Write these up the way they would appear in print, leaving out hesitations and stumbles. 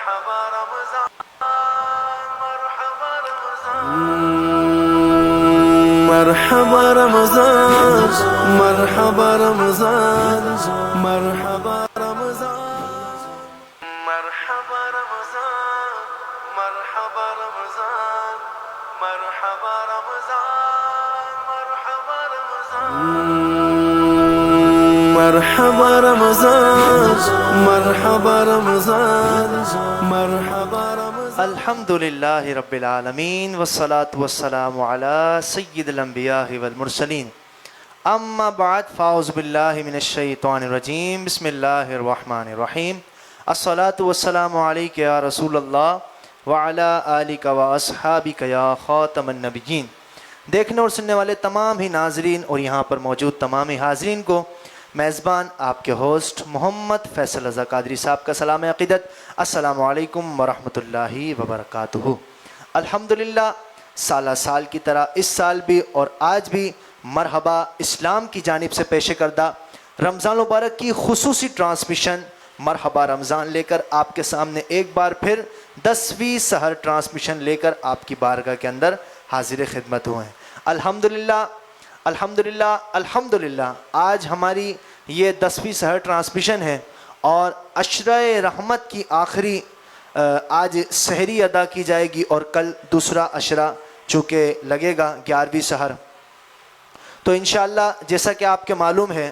مرحبا رمضان مرحبا رمضان مرحبا رمضان مرحبا رمضان مرحبا رمضان مرحبا رمضان مرحبا رمضان مرحبا رمضان مرحبا رمضان مرحبا رمضان مرحبا رمضان الحمدللہ رب العالمین والصلاة والسلام علی سید الانبیاء والمرسلین اما بعد فاعوذ باللہ من الشیطان الرجیم بسم اللہ الرحمن الرحیم الصلاة والسلام علیک یا رسول اللہ وعلی آلک و اصحابک یا خاتم النبیین۔ دیکھنے اور سننے والے تمام ہی ناظرین اور یہاں پر موجود تمام ہی حاضرین کو میزبان آپ کے ہوسٹ محمد فیصل رضا قادری صاحب کا سلام عقیدت، السلام علیکم ورحمۃ اللہ وبرکاتہ۔ الحمدللہ سالہ سال کی طرح اس سال بھی اور آج بھی مرحبا اسلام کی جانب سے پیش کردہ رمضان مبارک کی خصوصی ٹرانسمیشن مرحبا رمضان لے کر آپ کے سامنے ایک بار پھر 10ویں سحر ٹرانسمیشن لے کر آپ کی بارگاہ کے اندر حاضر خدمت ہوئے ہیں۔ الحمدللہ الحمدللہ الحمدللہ آج ہماری یہ 10ویں سحر ٹرانسمیشن ہے اور عشرہ رحمت کی آخری آج سحری ادا کی جائے گی اور کل دوسرا عشرہ چونکہ لگے گا 11ویں سحر۔ تو انشاءاللہ جیسا کہ آپ کے معلوم ہے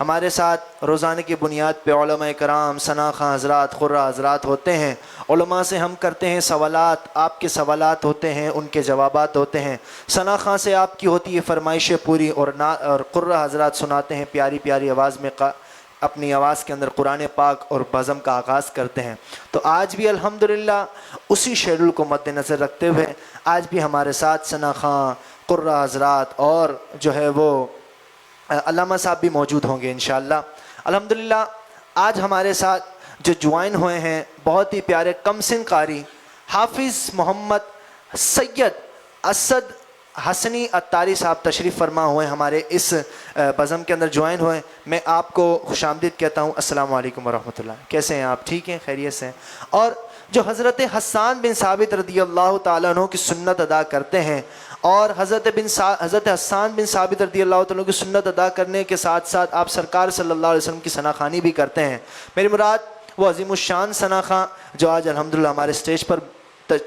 ہمارے ساتھ روزانے کی بنیاد پہ علماء کرام، ثنا خواں حضرات، قرہ حضرات ہوتے ہیں۔ علماء سے ہم کرتے ہیں سوالات، آپ کے سوالات ہوتے ہیں، ان کے جوابات ہوتے ہیں۔ ثنا خواں سے آپ کی ہوتی ہے فرمائشیں پوری اور قرہ حضرات سناتے ہیں پیاری پیاری آواز میں اپنی آواز کے اندر قرآن پاک اور بزم کا آغاز کرتے ہیں۔ تو آج بھی الحمدللہ اسی شیڈول کو مد نظر رکھتے ہوئے آج بھی ہمارے ساتھ ثنا خواں، قرہ حضرات اور جو ہے وہ علامہ صاحب بھی موجود ہوں گے انشاءاللہ۔ الحمدللہ آج ہمارے ساتھ جو جوائن ہوئے ہیں بہت ہی پیارے کمسن قاری حافظ محمد سید اسد حسنی اتاری صاحب تشریف فرما ہوئے ہمارے اس بزم کے اندر جوائن ہوئے۔ میں آپ کو خوش آمدید کہتا ہوں، السلام علیکم ورحمۃ اللہ۔ کیسے ہیں آپ؟ ٹھیک ہیں، خیریت سے ہیں؟ اور جو حضرت حسان بن ثابت رضی اللہ تعالیٰ عنہ کی سنت ادا کرتے ہیں اور حضرت حسان بن ثابت رضی اللہ تعالیٰ عنہ کی سنت ادا کرنے کے ساتھ ساتھ آپ سرکار صلی اللہ علیہ وسلم کی ثنا خوانی بھی کرتے ہیں۔ میری مراد وہ عظیم الشان ثنا خواں جو آج الحمدللہ ہمارے اسٹیج پر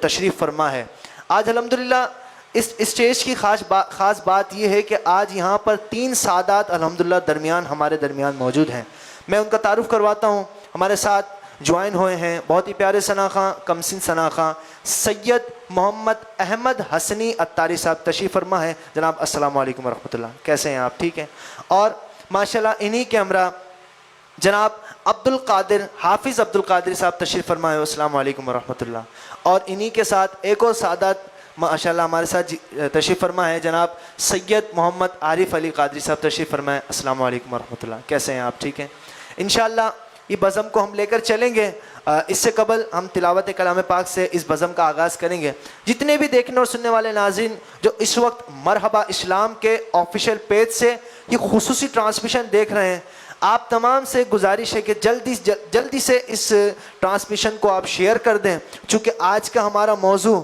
تشریف فرما ہے۔ آج الحمدللہ اس اسٹیج کی خاص بات یہ ہے کہ آج یہاں پر 3 سادات الحمدللہ ہمارے درمیان موجود ہیں۔ میں ان کا تعارف کرواتا ہوں۔ ہمارے ساتھ جوائن ہوئے ہیں بہت ہی پیارے ثنا خواں، کمسن ثنا خواں سید محمد احمد حسنی اتاری صاحب تشریف فرما ہے۔ جناب السلام علیکم ورحمۃ اللہ، کیسے ہیں آپ؟ ٹھیک ہیں؟ اور ماشاءاللہ انہی کے ہمراہ جناب عبدالقادر حافظ عبدالقادر صاحب تشریف فرما ہے، السلام علیکم ورحمۃ اللہ۔ اور انہی کے ساتھ ایک اور سعادت ماشاءاللہ ہمارے ساتھ تشریف فرما ہے جناب سید محمد عارف علی قادری صاحب تشریف فرما ہے، السلام علیکم ورحمۃ اللہ۔ کیسے ہیں آپ؟ ٹھیک ہیں؟ انشاءاللہ یہ بزم کو ہم لے کر چلیں گے۔ اس سے قبل ہم تلاوت کلام پاک سے اس بزم کا آغاز کریں گے۔ جتنے بھی دیکھنے اور سننے والے ناظرین جو اس وقت مرحبا اسلام کے آفیشیل پیج سے یہ خصوصی ٹرانسمیشن دیکھ رہے ہیں، آپ تمام سے گزارش ہے کہ جلدی سے اس ٹرانسمیشن کو آپ شیئر کر دیں، چونکہ آج کا ہمارا موضوع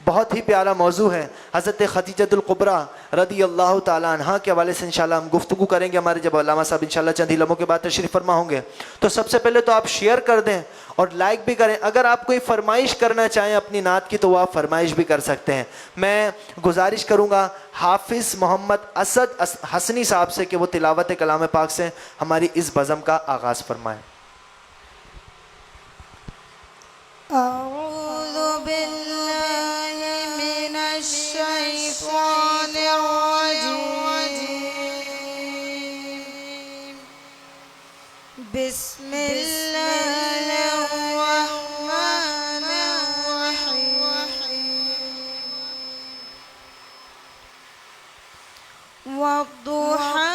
بہت ہی پیارا موضوع ہے۔ حضرت خدیجۃ الکبریٰ رضی اللہ تعالیٰ عنہا کے حوالے سے انشاءاللہ ہم گفتگو کریں گے ہمارے جب علامہ صاحب انشاءاللہ چند ہی لمحوں کے بعد تشریف فرما ہوں گے۔ تو سب سے پہلے تو آپ شیئر کر دیں اور لائک بھی کریں۔ اگر آپ کوئی فرمائش کرنا چاہیں اپنی نعت کی تو وہ آپ فرمائش بھی کر سکتے ہیں۔ میں گزارش کروں گا حافظ محمد اسد حسنی صاحب سے کہ وہ تلاوت کلام پاک سے ہماری اس بزم کا آغاز فرمائیں۔ اعوذ باللہ من الشیطان الرجیم، بسم اللہ الرحمن الرحیم، والضحیٰ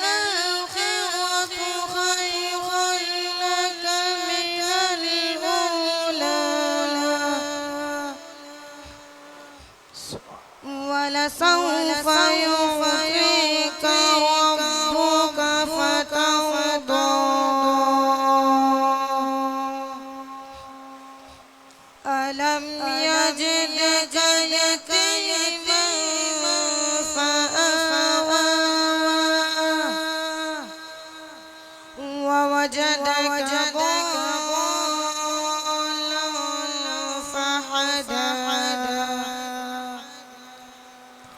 وللآخرة خير لك من الأولى ولسوف يعطيك ربك فترضى ألم يجدك يتيما فآوى ووجدك ضالا فهدى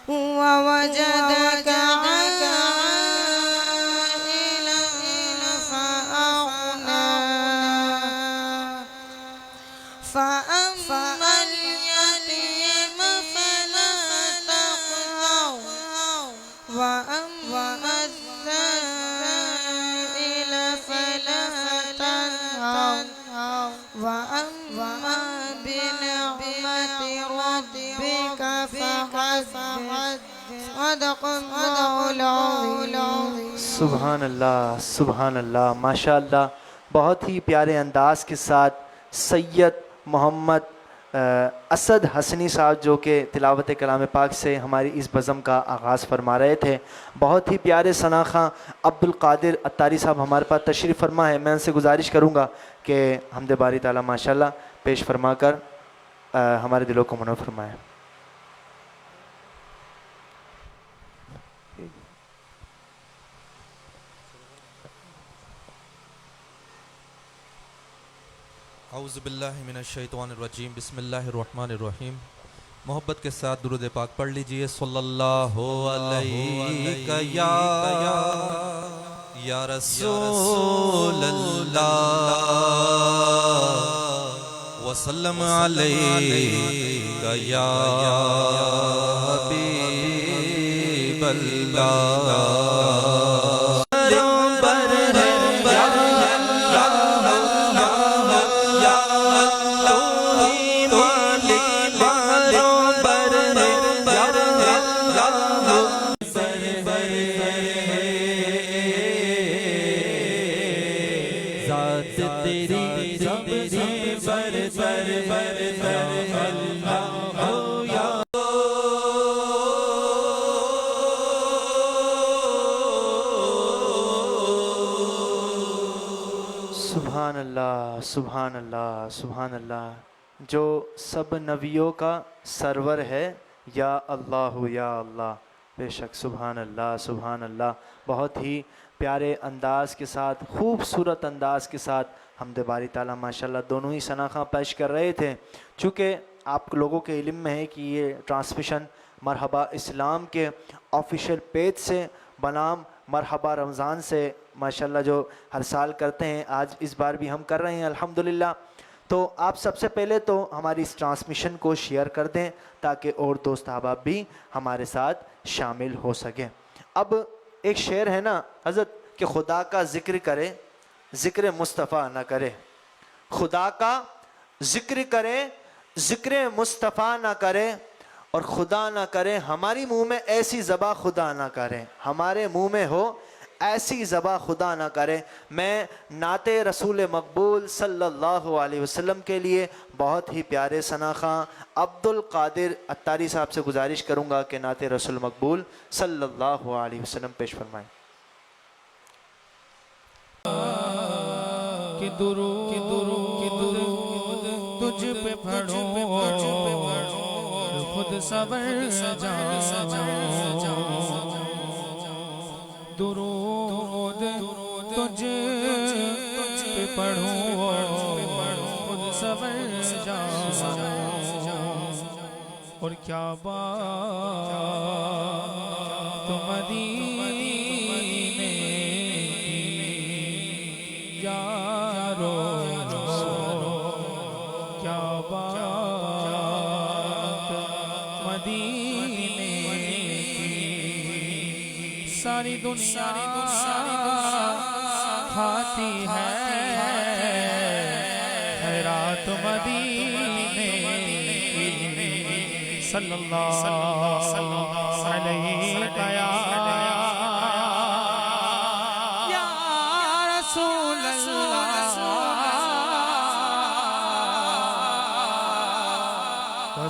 ووجدك عائلا فأغنى فأما اليتيم فلا تقهر وأما السائل فلا تنهر وأما بنعمة ربك فحدث صدق الله العظيم سبحان اللہ، سبحان اللہ، ماشاء اللہ. بہت ہی پیارے انداز کے ساتھ سید محمد اسد حسنی صاحب جو کہ تلاوت کلام پاک سے ہماری اس بزم کا آغاز فرما رہے تھے. بہت ہی پیارے ثنا خواں عبد القادر اتاری صاحب ہمارے پاس تشریف فرما ہے. میں ان سے گزارش کروں گا کہ حمد باری تعالیٰ ماشاءاللہ پیش فرما کر ہمارے دلوں کو منور فرمائے. اعوذ باللہ من الشیطان الرجیم. بسم اللہ الرحمن الرحیم. محبت کے ساتھ درود پاک پڑھ لیجئے. صلی اللہ علیہ یا رسول اللہ وسلم علیہ یا حبیب اللہ. سبحان اللہ، سبحان اللہ، سبحان اللہ. جو سب نبیوں کا سرور ہے، یا اللہ یا اللہ. بے شک سبحان اللہ، سبحان اللہ. بہت ہی پیارے انداز کے ساتھ، خوبصورت انداز کے ساتھ حمد باری تعالیٰ ماشاءاللہ دونوں ہی ثنا خواں پیش کر رہے تھے. چونکہ آپ لوگوں کے علم میں ہے کہ یہ ٹرانسمیشن مرحبا اسلام کے آفیشیل پیج سے بنام مرحبا رمضان سے ماشاءاللہ جو ہر سال کرتے ہیں، آج اس بار بھی ہم کر رہے ہیں الحمدللہ. تو آپ سب سے پہلے تو ہماری اس ٹرانسمیشن کو شیئر کر دیں تاکہ اور دوست احباب بھی ہمارے ساتھ شامل ہو سکیں. اب ایک شعر ہے نا حضرت کہ خدا کا ذکر کرے ذکر مصطفیٰ نہ کرے. خدا کا ذکر کرے ذکر مصطفیٰ نہ کرے، اور خدا نہ کرے ہماری منہ میں ایسی زباں خدا نہ کرے. ہمارے منہ میں ہو ایسی زباں خدا نہ کرے. میں نعت رسول مقبول صلی اللہ علیہ وسلم کے لیے بہت ہی پیارے ثنا خواں عبد القادر اتاری صاحب سے گزارش کروں گا کہ نعت رسول مقبول صلی اللہ علیہ وسلم پیش فرمائیں. کہ درود تجھ پہ پڑھو خود صبر جاؤ. درود تجھ پہ پڑھو خود صبر جاؤ. اور کیا بات مدینے کی یارو، کیا بات مدینے کی. ساری دنیا کھاتی ہے خیرات مدینے کی. صلی اللہ علیہ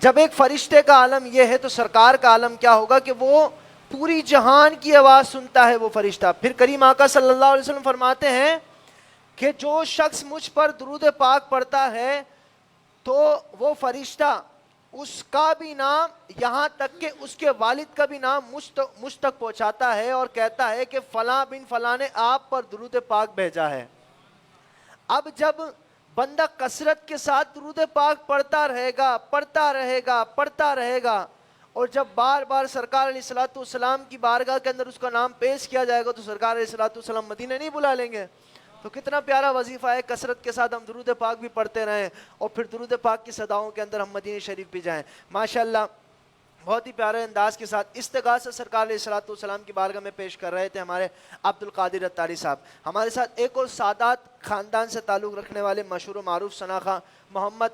جب ایک فرشتے کا عالم یہ ہے تو سرکار کا عالم کیا ہوگا کہ وہ پوری جہان کی آواز سنتا ہے وہ فرشتہ. پھر کریم آقا صلی اللہ علیہ وسلم فرماتے ہیں کہ جو شخص مجھ پر درود پاک پڑھتا ہے تو وہ فرشتہ اس کا بھی نام یہاں تک کہ اس کے والد کا بھی نام مجھ تک پہنچاتا ہے اور کہتا ہے کہ فلاں بن فلاں نے آپ پر درود پاک بھیجا ہے. اب جب بندہ کثرت کے ساتھ درود پاک پڑھتا رہے گا اور جب بار بار سرکار علیہ الصلوۃ والسلام کی بارگاہ کے اندر اس کا نام پیش کیا جائے گا تو سرکار علیہ الصلوۃ والسلام مدینہ نہیں بلا لیں گے. تو کتنا پیارا وظیفہ ہے, کثرت کے ساتھ ہم درود پاک بھی پڑھتے رہیں اور پھر درود پاک کی صداؤں کے اندر ہم مدینہ شریف بھی جائیں. ماشاءاللہ بہت ہی پیارے انداز کے ساتھ استغاثہ سرکار علیہ الصلوۃ والسلام کی بارگاہ میں پیش کر رہے تھے ہمارے عبد القادر اتاری صاحب. ہمارے ساتھ ایک اور سادات خاندان سے تعلق رکھنے والے مشہور و معروف شناخواہ محمد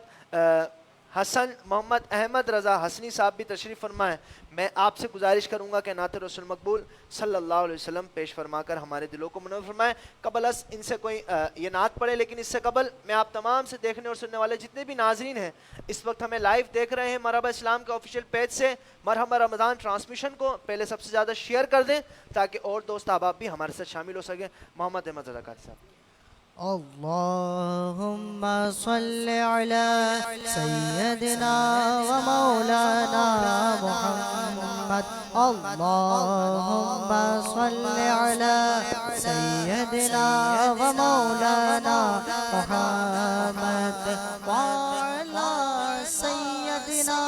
احمد رضا حسنی صاحب بھی تشریف فرما ہے. میں آپ سے گزارش کروں گا کہ نعت رسول مقبول صلی اللہ علیہ وسلم پیش فرما کر ہمارے دلوں کو منور فرمائیں. قبل از ان سے کوئی یہ نعت پڑھے, لیکن اس سے قبل میں آپ تمام سے دیکھنے اور سننے والے جتنے بھی ناظرین ہیں اس وقت ہمیں لائیو دیکھ رہے ہیں مرحبا اسلام کے آفیشیل پیج سے مرحبا رمضان ٹرانسمیشن کو پہلے سب سے زیادہ شیئر کر دیں تاکہ اور دوست احباب بھی ہمارے ساتھ شامل ہو سکیں. محمد احمد رضا قاری صاحب. اللهم صل على سيدنا ومولانا محمد. اللهم صل على سيدنا ومولانا محمد وعلى سيدنا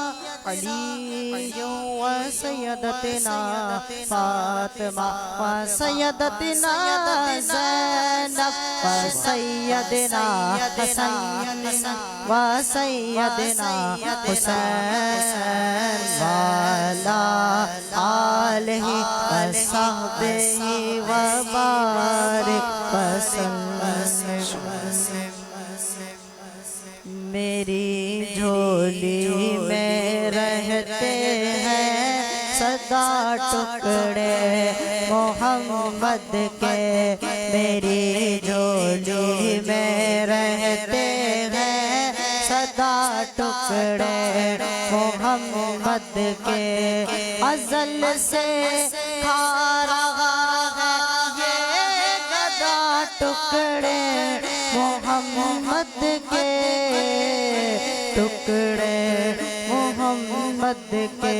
علي وسيدتنا فاطمة وسيدتنا زينب وسيدنا حسن وسيدنا حسين وعلى آله وصحبه وبارك وسلم. میری جھولی میں رہتے ہیں صدا ٹکڑے محمد کے. میری جھولی میں رہتے ہیں صدا ٹکڑے محمد کے. ازل سے کھا رہا ہے یہ گدا ٹکڑے محمد کے. ٹکڑے محمد کے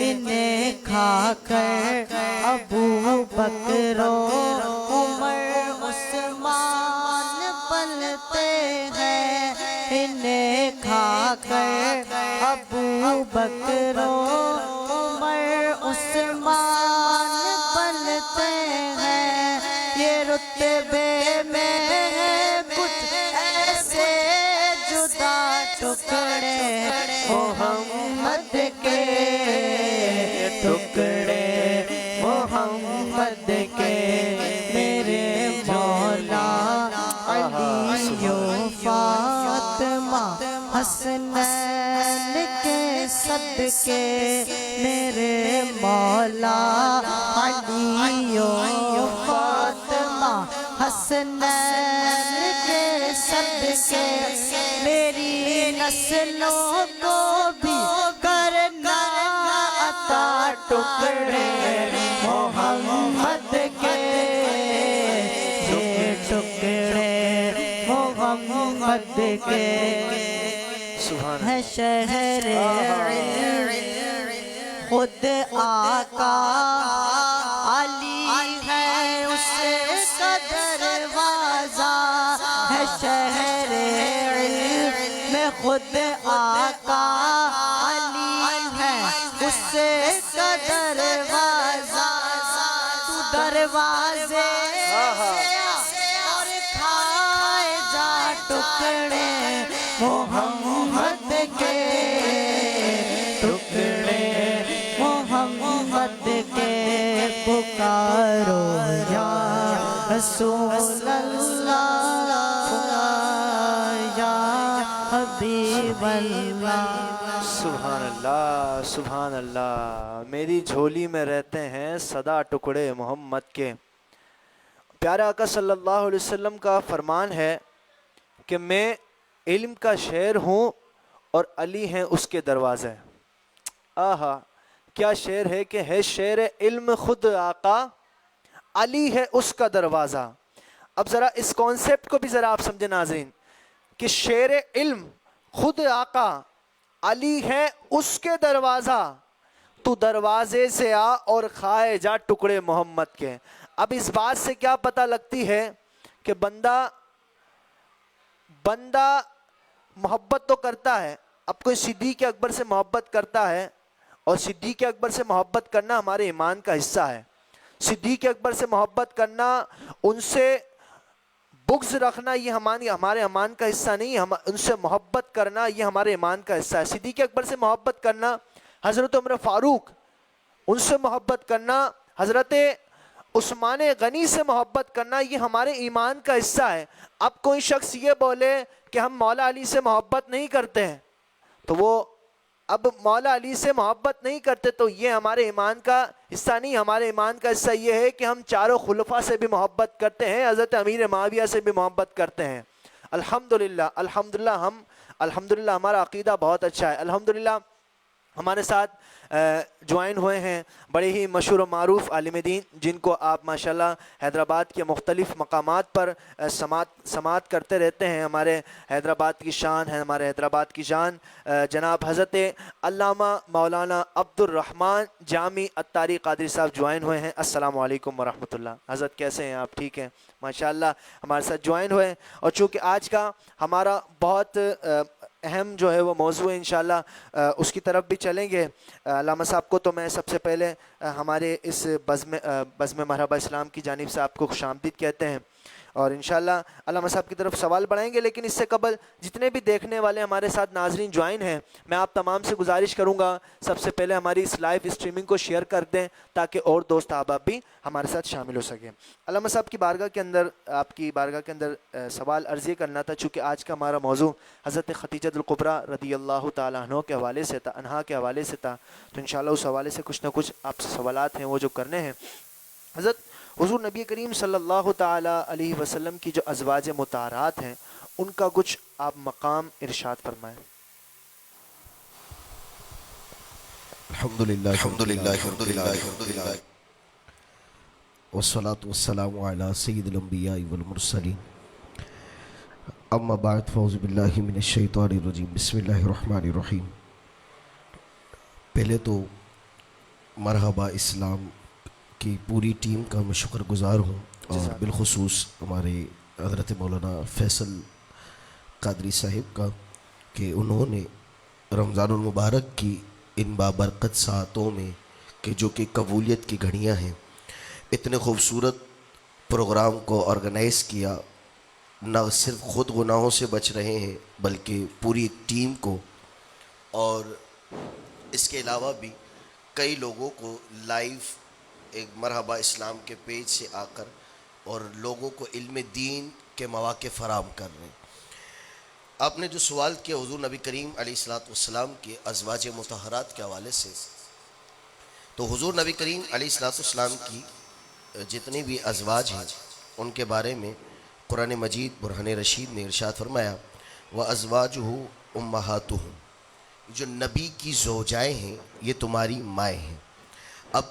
انہیں کھا کر ابو بکر و عمر عثمان پلتے ہیں. انہیں کھا کر ابو بکر و عمر عثمان پلتے ہیں. یہ رتبے میں کچھ ایسے جدا ٹکڑے محمد کے. ٹکڑے محمد کے میرے مولا علی و فاطمہ حسنین کے صدقے. میرے مولا علی و فاطمہ حسنین کے صدقے میری نسلوں کو بھی کرنا عطا ٹکڑے محمد کے. یہ ٹکڑے محمد کے ہے شہر خود آقا علی ہے اس کا دروازہ. ہے شہر میں خود آقا علی ہے اس کا دروازہ. تو دروازے اور کھائے جا ٹکڑے محمد کے. ٹکڑے محمد کے پکارو یا رسول اللہ یا حبیب اللہ. سبحان اللہ سبحان اللہ. میری جھولی میں رہتے ہیں صدا ٹکڑے محمد کے. پیارے آقا صلی اللہ علیہ وسلم کا فرمان ہے کہ میں علم کا شہر ہوں اور علی ہیں اس کے دروازے. آہا کیا شعر ہے کہ ہے شعر علم خود آقا، علی ہے اس کا دروازہ. اب ذرا اس کانسیپٹ کو بھی ذرا آپ سمجھیں ناظرین کہ شعر علم خود آقا، علی ہے اس کے دروازہ، تو دروازے سے آ اور کھائے جا ٹکڑے محمد کے. اب اس بات سے کیا پتہ لگتی ہے کہ بندہ محبت تو کرتا ہے. اب کوئی صدیق اکبر سے محبت کرتا ہے، اور صدیق اکبر سے محبت کرنا ہمارے ایمان کا حصہ ہے. صدیق اکبر سے محبت کرنا، ان سے بغض رکھنا یہ ہمارے ایمان کا حصہ نہیں. ان سے محبت کرنا یہ ہمارے ایمان کا حصہ ہے. صدیق اکبر سے محبت کرنا، حضرت عمر فاروق ان سے محبت کرنا، حضرت عثمان غنی سے محبت کرنا یہ ہمارے ایمان کا حصہ ہے. اب کوئی شخص یہ بولے کہ ہم مولا علی سے محبت نہیں کرتے ہیں، تو وہ اب مولا علی سے محبت نہیں کرتے تو یہ ہمارے ایمان کا حصہ نہیں. ہمارے ایمان کا حصہ یہ ہے کہ ہم چاروں خلفاء سے بھی محبت کرتے ہیں، حضرت امیر معاویہ سے بھی محبت کرتے ہیں. الحمدللہ ہمارا عقیدہ بہت اچھا ہے. الحمدللہ ہمارے ساتھ جوائن ہوئے ہیں بڑے ہی مشہور و معروف عالم دین، جن کو آپ ماشاءاللہ حیدرآباد کے مختلف مقامات پر سماعت کرتے رہتے ہیں. ہمارے حیدرآباد کی شان ہے، ہمارے حیدرآباد کی جان جناب حضرت علامہ مولانا عبد الرحمن جامی عطاری قادری صاحب جوائن ہوئے ہیں. السلام علیکم ورحمۃ اللہ. حضرت کیسے ہیں آپ؟ ٹھیک ہیں ماشاءاللہ، ہمارے ساتھ جوائن ہوئے. اور چونکہ آج کا ہمارا بہت اہم جو ہے وہ موضوع ہے، انشاءاللہ اس کی طرف بھی چلیں گے. علامہ صاحب کو تو میں سب سے پہلے ہمارے اس بزم مرحبا اسلام کی جانب سے آپ کو خوش آمدید کہتے ہیں، اور انشاءاللہ علامہ صاحب کی طرف سوال بڑھائیں گے. لیکن اس سے قبل جتنے بھی دیکھنے والے ہمارے ساتھ ناظرین جوائن ہیں، میں آپ تمام سے گزارش کروں گا سب سے پہلے ہماری اس لائیو اسٹریمنگ کو شیئر کر دیں تاکہ اور دوست احباب بھی ہمارے ساتھ شامل ہو سکیں. علامہ صاحب کی بارگاہ کے اندر، آپ کی بارگاہ کے اندر سوال عرض یہ کرنا تھا، چونکہ آج کا ہمارا موضوع حضرت خدیجہ الکبریٰ رضی اللہ تعالیٰ عنہ کے حوالے سے تھا، عنہا کے حوالے سے تھا، تو انشاءاللہ اس حوالے سے کچھ نہ کچھ آپ سے سوالات ہیں وہ جو کرنے ہیں. حضرت حضور نبی کریم صلی اللہ تعالیٰ علیہ وسلم کی جو ازواج مطہرات ہیں ان کا کچھ آپ مقام ارشاد فرمائیں. الحمدللہ والصلاة والسلام علی سید الانبیاء والمرسلین. اما بعد فاعوذ باللہ من الشیطان الرجیم، بسم اللہ الرحمن الرحیم. پہلے تو مرحبا اسلام کی پوری ٹیم کا میں شکر گزار ہوں، اور بالخصوص ہمارے حضرت مولانا فیصل قادری صاحب کا کہ انہوں نے رمضان المبارک کی ان بابرکت ساعتوں میں کہ جو کہ قبولیت کی گھڑیاں ہیں، اتنے خوبصورت پروگرام کو آرگنائز کیا. نہ صرف خود گناہوں سے بچ رہے ہیں بلکہ پوری ایک ٹیم کو، اور اس کے علاوہ بھی کئی لوگوں کو لائیو ایک مرحبا اسلام کے پیج سے آ کر اور لوگوں کو علم دین کے مواقع فراہم کر رہے ہیں. آپ نے جو سوال کیا حضور نبی کریم علیہ الصلوۃ والسلام کے ازواج مطہرات کے حوالے سے، تو حضور نبی کریم علیہ الصلوۃ والسلام کی جتنی بھی ازواج ہیں ان کے بارے میں قرآن مجید برہان رشید نے ارشاد فرمایا وَأَزْوَاجُهُ أُمَّهَاتُهُمْ، جو نبی کی زوجائیں ہیں یہ تمہاری مائیں ہیں. اب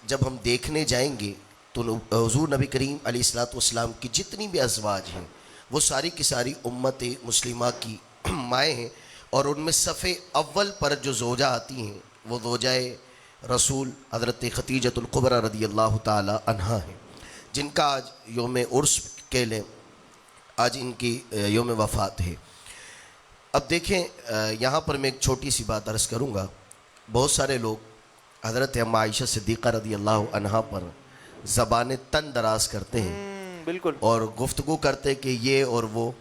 جب ہم دیکھنے جائیں گے تو حضور نبی کریم علیہ الصلوۃ والسلام کی جتنی بھی ازواج ہیں وہ ساری کی ساری امت مسلمہ کی مائیں ہیں، اور ان میں صف اول پر جو زوجہ آتی ہیں وہ زوجہ رسول حضرت خدیجۃ الکبریٰ رضی اللہ تعالی عنہا ہیں، جن کا آج یوم عرس کہہ لیں، آج ان کی یوم وفات ہے. اب دیکھیں یہاں پر میں ایک چھوٹی سی بات عرض کروں گا. بہت سارے لوگ حضرت اما عائشہ صدیقہ رضی اللہ عنہا پر زبان تن دراز کرتے ہیں بالکل، اور گفتگو کرتے کہ یہ اور وہ.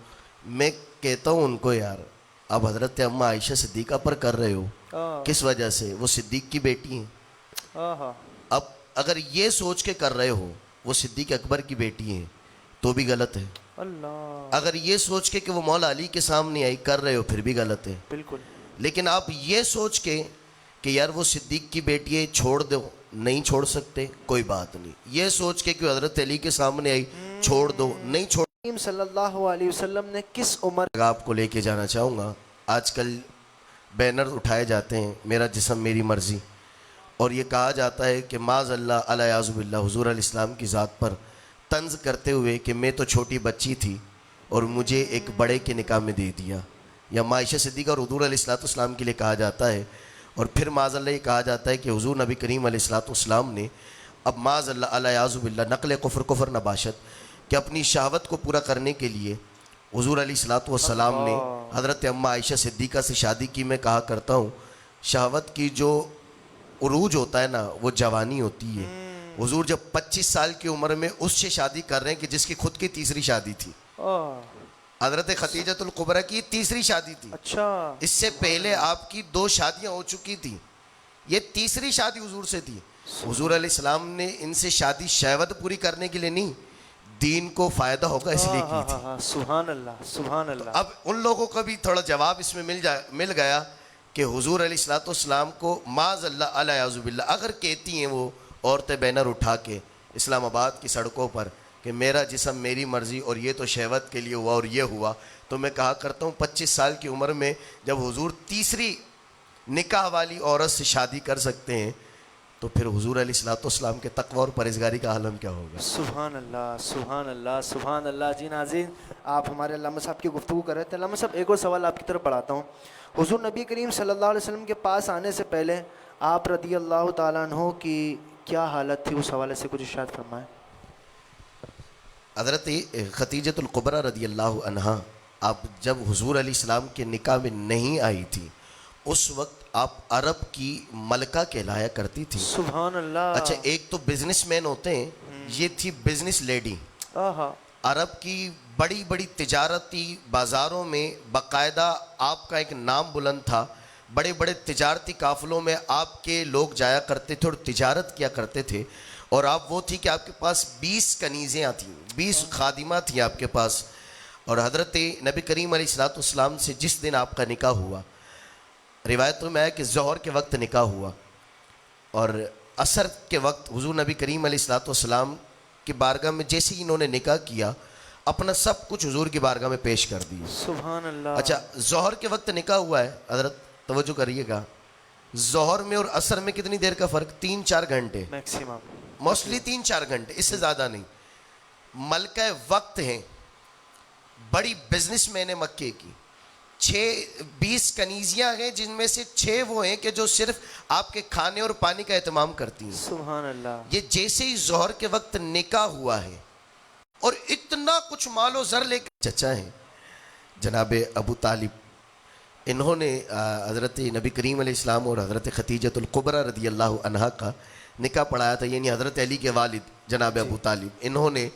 میں کہتا ہوں ان کو یار اب حضرت اما عائشہ صدیقہ پر کر رہے ہو، کس وجہ سے؟ وہ صدیق کی بیٹی ہیں. اب اگر یہ سوچ کے کر رہے ہو وہ صدیق اکبر کی بیٹی ہیں تو بھی غلط ہے. اگر یہ سوچ کے کہ وہ مولا علی کے سامنے آئی کر رہے ہو پھر بھی غلط ہے. بالکل. لیکن آپ یہ سوچ کے کہ یار وہ صدیق کی بیٹی ہے چھوڑ دو، نہیں چھوڑ سکتے، کوئی بات نہیں. یہ سوچ کے کہ حضرت علی کے سامنے آئی چھوڑ دو، نہیں چھوڑ. صلی اللہ علیہ وسلم نے کس عمر آپ کو لے کے جانا چاہوں گا. آج کل بینر اٹھائے جاتے ہیں میرا جسم میری مرضی، اور یہ کہا جاتا ہے کہ معاذ اللہ الیاذ باللہ حضور علیہ السلام کی ذات پر طنز کرتے ہوئے کہ میں تو چھوٹی بچی تھی اور مجھے ایک بڑے کے نکاح میں دے دیا، یا عائشہ صدیقہ اور حضور علیہ السلام کے لیے کہا جاتا ہے۔ اور پھر معاذ اللہ یہ کہا جاتا ہے کہ حضور نبی کریم علیہ السلام نے اب معاذ اللہ الیاذ باللہ نقل کفر نباشت کہ اپنی شہوت کو پورا کرنے کے لیے حضور علیہ السلام نے حضرت عائشہ صدیقہ سے شادی کی۔ میں کہا کرتا ہوں شہوت کی جو عروج ہوتا ہے نا وہ جوانی ہوتی ہے۔ حضور جب 25 سال کی عمر میں اس سے شادی کر رہے ہیں کہ جس کی خود کی تیسری شادی تھی، حضرت خدیجۃ الکبریٰ کی تیسری شادی تھی۔ اچھا، اس سے پہلے آپ کی 2 شادیاں ہو چکی تھیں، یہ تیسری شادی حضور سے تھی۔ حضور علیہ السلام نے ان سے شادی شہوت پوری کرنے کے لیے نہیں، دین کو فائدہ ہوگا اس لیے کی تھی۔ سبحان اللہ سبحان اللہ۔ اب ان لوگوں کا بھی تھوڑا جواب اس میں مل گیا کہ حضور علیہ السلام کو معاذ اللہ الیاذ باللہ اگر کہتی ہیں وہ عورتیں بینر اٹھا کے اسلام آباد کی سڑکوں پر کہ میرا جسم میری مرضی اور یہ تو شہوت کے لیے ہوا اور یہ ہوا، تو میں کہا کرتا ہوں 25 سال کی عمر میں جب حضور تیسری نکاح والی عورت سے شادی کر سکتے ہیں تو پھر حضور علیہ السلام کے تقوی اور پرہیزگاری کا عالم کیا ہوگا؟ سبحان اللہ سبحان اللہ سبحان اللہ۔ جی ناظرین، آپ ہمارے علامہ صاحب کی گفتگو کر رہے تھے۔ علامہ صاحب ایک اور سوال آپ کی طرف بڑھاتا ہوں۔ حضور نبی کریم صلی اللہ علیہ وسلم کے پاس آنے سے پہلے آپ رضی اللہ تعالیٰ عنہ کی کیا حالت تھی، اس حوالے سے کچھ ارشاد فرمائیں۔ حضرت خدیجۃ الکبریٰ رضی اللہ عنہا آپ جب حضور علیہ السلام کے نکاح میں نہیں آئی تھی اس وقت آپ عرب کی ملکہ کہلایا کرتی تھی۔ سبحان اللہ۔ اچھا، ایک تو بزنس مین ہوتے ہیں، یہ تھی بزنس لیڈی۔ عرب کی بڑی بڑی تجارتی بازاروں میں باقاعدہ آپ کا ایک نام بلند تھا، بڑے بڑے تجارتی قافلوں میں آپ کے لوگ جایا کرتے تھے اور تجارت کیا کرتے تھے، اور آپ وہ تھی کہ آپ کے پاس 20 کنیزیں تھیں، 20 خادمات تھیں آپ کے پاس۔ اور حضرت نبی کریم علیہ السلام سے جس دن آپ کا نکاح ہوا، روایتوں میں ہے کہ ظہر کے وقت نکاح ہوا اور عصر کے وقت حضور نبی کریم علیہ السلام کی بارگاہ میں جیسے ہی انہوں نے نکاح کیا اپنا سب کچھ حضور کی بارگاہ میں پیش کر دیا۔ سبحان اللہ۔ اچھا، ظہر کے وقت نکاح ہوا ہے، حضرت توجہ کریے گا، ظہر میں اور عصر میں کتنی دیر کا فرق؟ 3-4 گھنٹے میکسیمم، موسٹلی 3-4 گھنٹے، اس سے زیادہ نہیں۔ ملکہ وقت ہیں، بڑی بزنس مین ہے مکے کی، 20 کنیزیاں ہیں جن میں سے 6 وہ ہیں کہ جو صرف آپ کے کھانے اور پانی کا اہتمام کرتی ہیں۔ سبحان اللہ۔ یہ جیسے ہی ظہر کے وقت نکاح ہوا ہے اور اتنا کچھ مال و زر لے کے چچا ہیں جناب ابو طالب، انہوں نے حضرت نبی کریم علیہ السلام اور حضرت خدیجۃ الکبریٰ رضی اللہ عنہا کا نکاح پڑھایا تھا، یعنی حضرت علی کے والد جناب ابو طالب، انہوں نے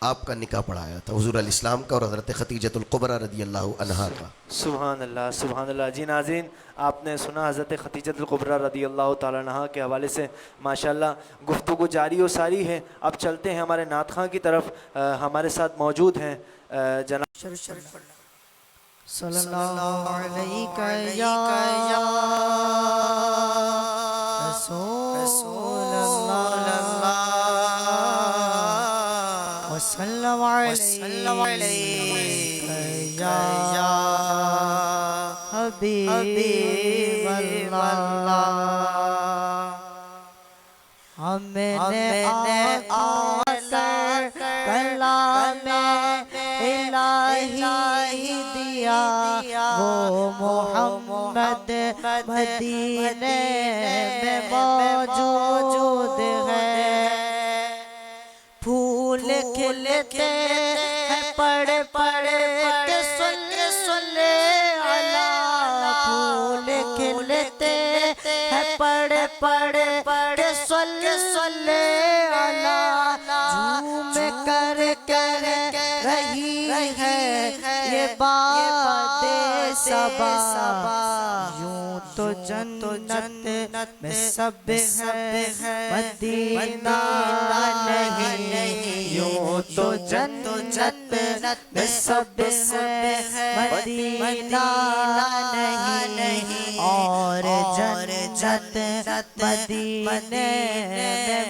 آپ کا نکاح پڑھایا تھا حضور علیہ السلام کا اور حضرت خدیجۃ الکبریٰ رضی اللہ عنہا کا۔ سبحان اللہ سبحان اللہ۔ جی ناظرین، آپ نے سنا حضرت خدیجۃ الکبریٰ رضی اللہ تعالیٰ عنہا کے حوالے سے ماشاءاللہ گفتگو جاری و ساری ہے۔ اب چلتے ہیں ہمارے نعت خواں کی طرف، ہمارے ساتھ موجود ہیں جناب صلی اللہ علیہ یا رسول اللہ وسلم علیہ یا حبیب اللہ۔ ہمیں آ کر کلام الہی دیا، وہ محمد مدینے میں موجود ہے۔ پھول کھلتے ہیں پڑھ پڑھ کے صلی علی، پھول کھلتے ہیں پڑھ پڑھ کے صلی علی، جھوم کر رہی ہے یہ باد صبا، یوں تو جنت میں سب ہے مدینہ نہیں، یوں تو جنت میں سب ہے مدینہ نہیں، اور جنت مدینے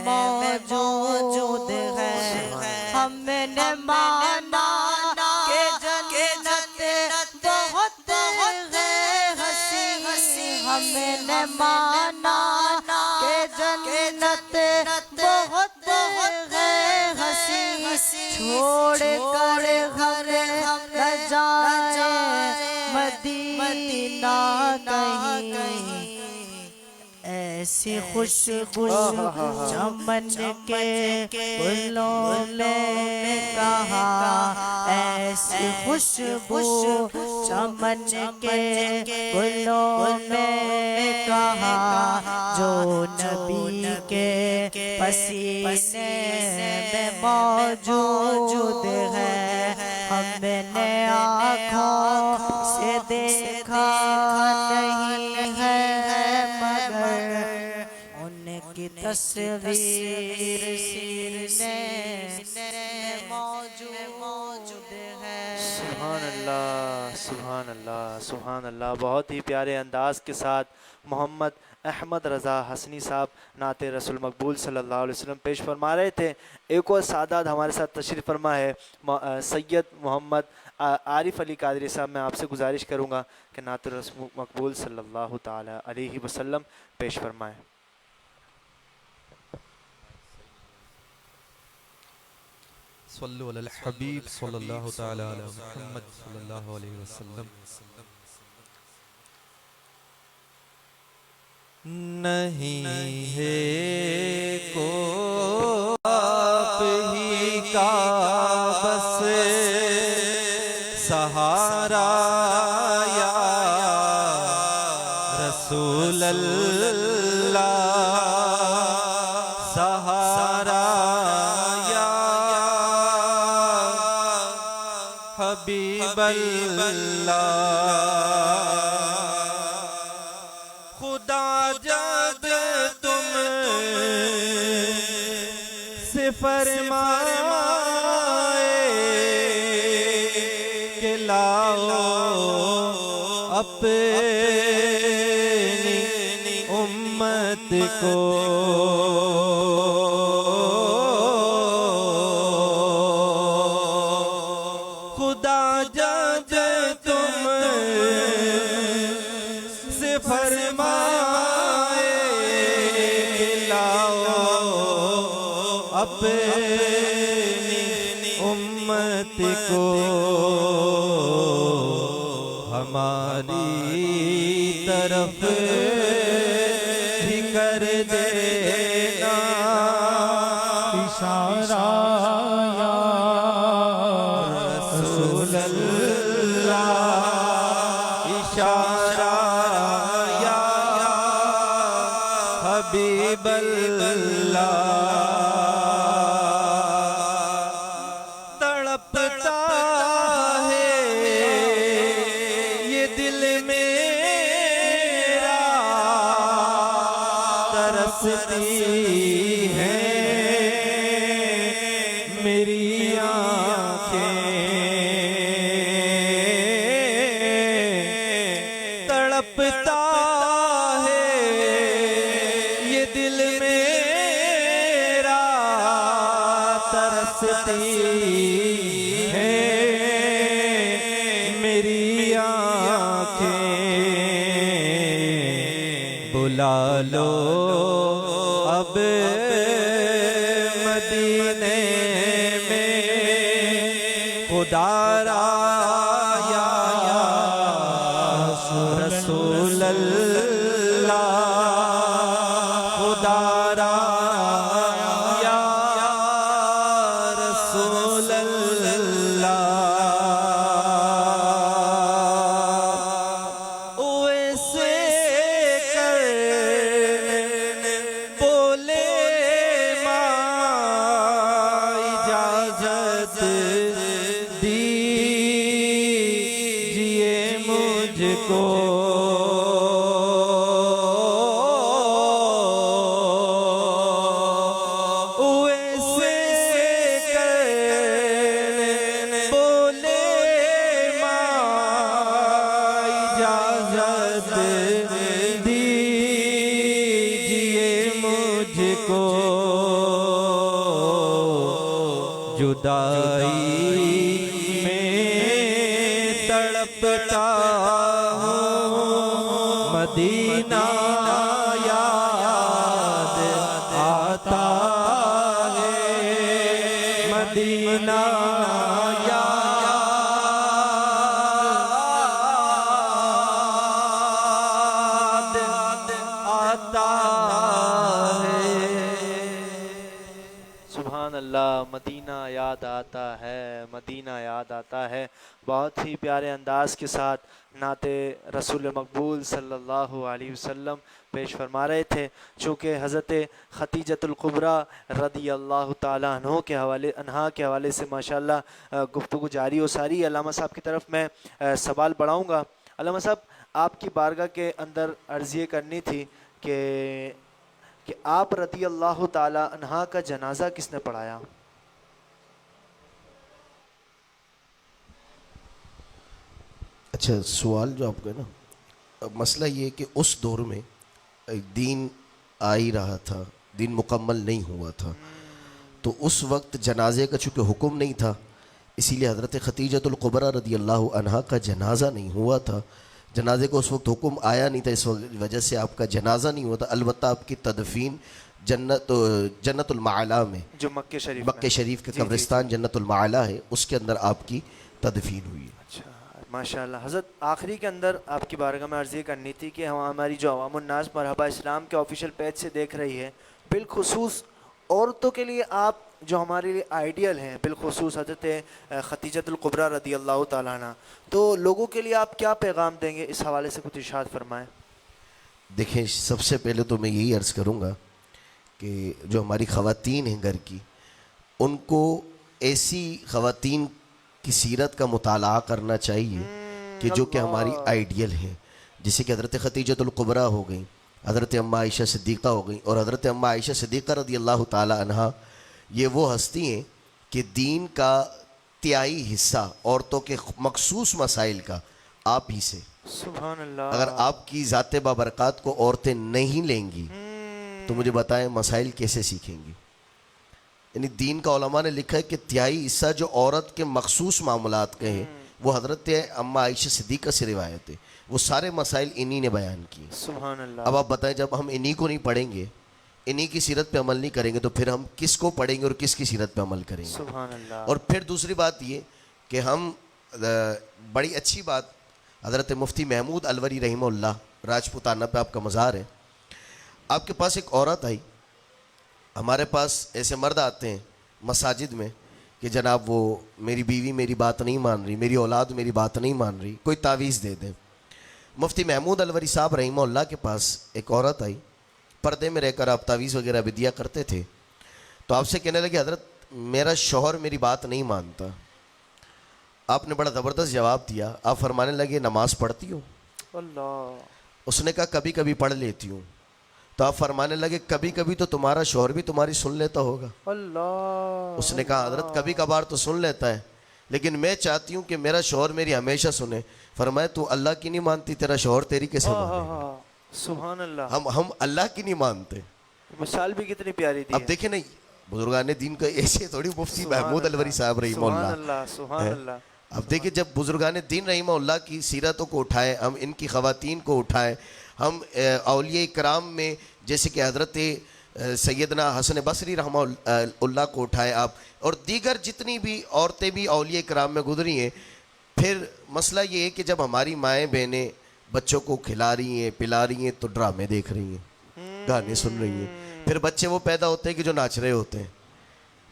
میں موجود ہے۔ ہم نے مانا کہ جنت بہت ہے ہم نے مانا کہ جنت بہت ہے ہنسی چھوڑ کر ہم نہ جائیں مدینہ کہیں ایسی خوشبو چمن کے گلوں میں کہاں ایسی خوشبو چمن کے گلوں میں کہاں جو نبی کے پسینے میں موجود ہے ہم نے آنکھوں سے دیکھا نہیں ہے مگر ان کی تصویر سینے میں موجود ہے سبحان اللہ سبحان اللہ سبحان اللہ. بہت ہی پیارے انداز کے ساتھ محمد احمد رضا حسنی صاحب نعت رسول مقبول صلی اللہ علیہ وسلم پیش فرما رہے تھے. ایک اور سادات ہمارے ساتھ تشریف فرما ہے سید محمد عارف علی قادری صاحب. میں آپ سے گزارش کروں گا کہ نعت رسول مقبول صلی اللہ تعالی علیہ وسلم پیش فرمائیں. صلو علی الحبیب صلی اللہ تعالی علی محمد صلی اللہ علیہ وسلم. نہیں ہے کو آپ ہی کا بس سہارا یا رسول اللہ سہارا یا حبیب اللہ. خدا جب تم سے فرمائے کہ لاؤ اپنی امت کو خدا جب تم سے فرمائے کہ لاؤ اپنی امت کو ہماری طرف بھی کر دینا اشارہ یا رسول اللہ اشارہ یا حبیب اللہ. تڑپتا ہے یہ دل میرا ترستی ہے میری آنکھیں تڑپتا ہے یہ دل میرا ترستی ہے میری آنکھیں. بلا لو اب مدینے میں خدا را یا رسول اللہ خدا را یا رسول اللہ. ویسے کر بولے ماں اجازت دیجئے مجھ کو ویسے کر بولے ماں اجازت دیجئے مجھ کو جدائی میں تڑپتا ہوں مدینہ یاد آتا ہے. بہت ہی پیارے انداز کے ساتھ نعت رسول مقبول صلی اللہ علیہ وسلم پیش فرما رہے تھے. چونکہ حضرت خدیجۃ الکبریٰ رضی اللہ تعالیٰ عنہا کے حوالے سے ماشاءاللہ گفتگو جاری و ساری. علامہ صاحب کی طرف میں سوال بڑھاؤں گا. علامہ صاحب آپ کی بارگاہ کے اندر عرض یہ کرنی تھی کہ آپ رضی اللہ تعالیٰ عنہا کا جنازہ کس نے پڑھایا؟ اچھا سوال جو آپ کا ہے نا، مسئلہ یہ کہ اس دور میں دین آ ہی رہا تھا، دین مکمل نہیں ہوا تھا، تو اس وقت جنازے کا چونکہ حکم نہیں تھا، اسی لیے حضرت خدیجۃ الکبریٰ رضی اللہ عنہا کا جنازہ نہیں ہوا تھا. جنازے کو اس وقت حکم آیا نہیں تھا، اس وجہ سے آپ کا جنازہ نہیں ہوا تھا. البتہ آپ کی تدفین جنت المعلا میں، جو مکہ شریف کے قبرستان جنت المعلا ہے، اس کے اندر آپ کی تدفین ہوئی ہے. اچھا ماشاءاللہ. حضرت آخری کے اندر آپ کی بارگاہ میں عرض یہ کرنی تھی کہ ہماری جو عوام الناس مرحبا اسلام کے آفیشیل پیج سے دیکھ رہی ہے، بالخصوص عورتوں کے لیے آپ جو ہمارے لیے آئیڈیل ہیں، بالخصوص حضرت خدیجۃ الکبریٰ رضی اللہ تعالیٰ عنہ، تو لوگوں کے لیے آپ کیا پیغام دیں گے؟ اس حوالے سے کچھ ارشاد فرمائیں. دیکھیں، سب سے پہلے تو میں یہی عرض کروں گا کہ جو ہماری خواتین ہیں گھر کی، ان کو ایسی خواتین کی سیرت کا مطالعہ کرنا چاہیے کہ جو کہ ہماری آئیڈیل ہیں، جیسے کہ حضرت خدیجۃ الکبریٰ ہو گئیں، حضرت اماں عائشہ صدیقہ ہو گئیں. اور حضرت اماں عائشہ صدیقہ رضی اللہ تعالی عنہا یہ وہ ہستی ہیں کہ دین کا تہائی حصہ عورتوں کے مخصوص مسائل کا آپ ہی سے. سبحان اللہ. اگر آپ کی ذات بابرکات کو عورتیں نہیں لیں گی تو مجھے بتائیں مسائل کیسے سیکھیں گی؟ یعنی دین کا علماء نے لکھا ہے کہ تہائی حصہ جو عورت کے مخصوص معاملات کے ہیں وہ حضرت اماں عائشہ صدیقہ سے روایت ہے. وہ سارے مسائل انہی نے بیان کیے. سبحان اللہ. اب آپ بتائیں، جب ہم انہی کو نہیں پڑھیں گے، انہی کی سیرت پہ عمل نہیں کریں گے، تو پھر ہم کس کو پڑھیں گے اور کس کی سیرت پہ عمل کریں گے؟ سبحان اللہ. اور پھر دوسری بات یہ کہ ہم بڑی اچھی بات، حضرت مفتی محمود الوری رحمہ اللہ، راجپوتانہ پہ آپ کا مزار ہے، آپ کے پاس ایک عورت آئی. ہمارے پاس ایسے مرد آتے ہیں مساجد میں کہ جناب وہ میری بیوی میری بات نہیں مان رہی، میری اولاد میری بات نہیں مان رہی، کوئی تعویذ دے دیں. مفتی محمود الوری صاحب رحمہ اللہ کے پاس ایک عورت آئی، پردے میں رہ کر آپ تعویذ وغیرہ بھی دیا کرتے تھے، تو آپ سے کہنے لگے حضرت میرا شوہر میری بات نہیں مانتا. آپ نے بڑا زبردست جواب دیا. آپ فرمانے لگے نماز پڑھتی ہو؟ اللہ. اس نے کہا کبھی کبھی پڑھ لیتی ہوں. تو آپ فرمانے لگے کبھی کبھی تو تمہارا شوہر بھی تمہاری سن لیتا ہوگا. اللہ. اس نے کہا حضرت کبھی کبھار تو سن لیتا ہے، لیکن میں چاہتی ہوں کہ میرا شوہر میری ہمیشہ سنے. فرمایا تو اللہ کی نہیں مانتی، تیرا شوہر تیری کیسے مانے؟ سبحان اللہ. ہم اللہ کی نہیں مانتے. مثال بھی کتنی پیاری تھی. اب دیکھیں نا، بزرگان دین کا ایسے تھوڑی مفتی محمود الوری صاحب رحمہ سبحان اللہ. اللہ. سبحان اللہ. اب دیکھیں، جب بزرگان دین رحمہ اللہ کی سیرتوں کو اٹھائیں، ہم ان کی خواتین کو اٹھائیں، ہم اولیاء کرام میں جیسے کہ حضرت سیدنا حسن بصری رحمہ اللہ کو اٹھائیں آپ، اور دیگر جتنی بھی عورتیں بھی اولیاء کرام میں گزری ہیں. پھر مسئلہ یہ ہے کہ جب ہماری مائیں بہنیں بچوں کو کھلا رہی ہیں پلا رہی ہیں تو ڈرامے دیکھ رہی ہیں، گانے سن رہی ہیں. پھر بچے وہ پیدا ہوتے ہیں کہ جو ناچ رہے ہوتے ہیں.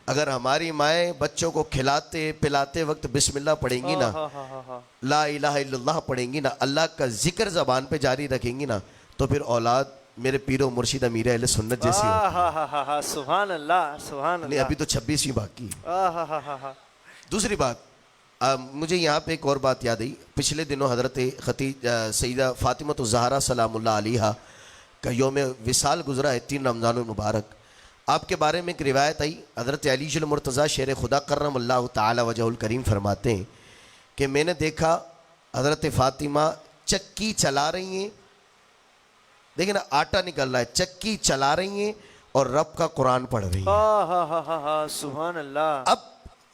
اگر ہماری مائیں بچوں کو کھلاتے پلاتے وقت بسم اللہ پڑھیں گی نا، لا الہ الا اللہ پڑھیں گی نا، اللہ کا ذکر زبان پہ جاری رکھیں گی نا، تو پھر اولاد میرے پیر و مرشد امیر اہل سنت جیسی ہوگی. سبحان اللہ. سبحان اللہ. ابھی تو 26ویں باقی ہے. دوسری بات، مجھے یہاں پہ ایک اور بات یاد آئی. پچھلے دنوں حضرت سیدہ فاطمہ الزہرا سلام اللہ علیہا کا یوم وصال گزرا ہے، 3 رمضان المبارک. آپ کے بارے میں ایک روایت آئی. حضرت علی المرتضیٰ شیر خدا کرم اللہ تعالی وجہ الکریم فرماتے ہیں کہ میں نے دیکھا حضرت فاطمہ چکی چلا رہی ہیں، دیکھیں نا آٹا نکل رہا ہے، چکی چلا رہی ہیں اور رب کا قرآن پڑھ رہی ہیں. سبحان اللہ. اب